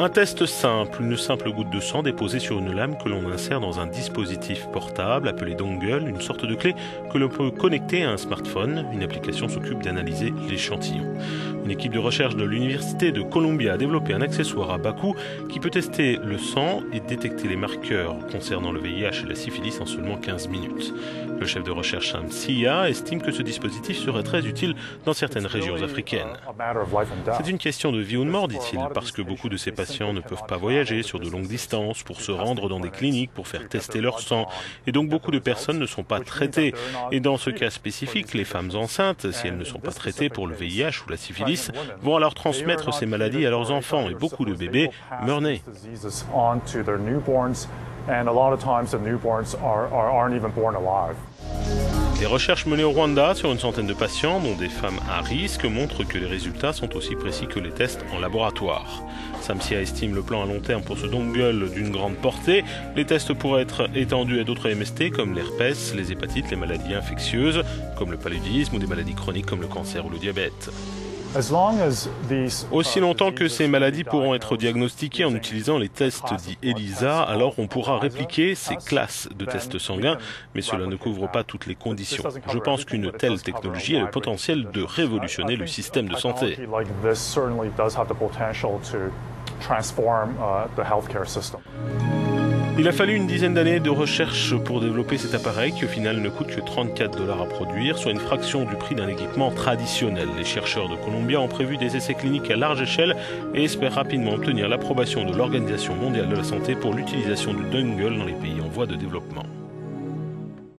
Un test simple, une simple goutte de sang déposée sur une lame que l'on insère dans un dispositif portable appelé dongle, une sorte de clé que l'on peut connecter à un smartphone. Une application s'occupe d'analyser l'échantillon. Une équipe de recherche de l'Université de Columbia a développé un accessoire à bas coût qui peut tester le sang et détecter les marqueurs concernant le VIH et la syphilis en seulement 15 minutes. Le chef de recherche Sam Sia estime que ce dispositif serait très utile dans certaines régions africaines. C'est une question de vie ou de mort, dit-il, parce que beaucoup de ces patients ne peuvent pas voyager sur de longues distances pour se rendre dans des cliniques pour faire tester leur sang. Et donc beaucoup de personnes ne sont pas traitées. Et dans ce cas spécifique, les femmes enceintes, si elles ne sont pas traitées pour le VIH ou la syphilis, vont alors transmettre ces maladies à leurs enfants. Et beaucoup de bébés meurent nés. Des recherches menées au Rwanda sur une centaine de patients, dont des femmes à risque, montrent que les résultats sont aussi précis que les tests en laboratoire. Sam Sia estime le plan à long terme pour ce dongle d'une grande portée. Les tests pourraient être étendus à d'autres MST comme l'herpès, les hépatites, les maladies infectieuses comme le paludisme ou des maladies chroniques comme le cancer ou le diabète. Aussi longtemps que ces maladies pourront être diagnostiquées en utilisant les tests dits ELISA, alors on pourra répliquer ces classes de tests sanguins, mais cela ne couvre pas toutes les conditions. Je pense qu'une telle technologie a le potentiel de révolutionner le système de santé. Il a fallu une dizaine d'années de recherche pour développer cet appareil qui au final ne coûte que $34 à produire, soit une fraction du prix d'un équipement traditionnel. Les chercheurs de Columbia ont prévu des essais cliniques à large échelle et espèrent rapidement obtenir l'approbation de l'Organisation mondiale de la santé pour l'utilisation du dongle dans les pays en voie de développement.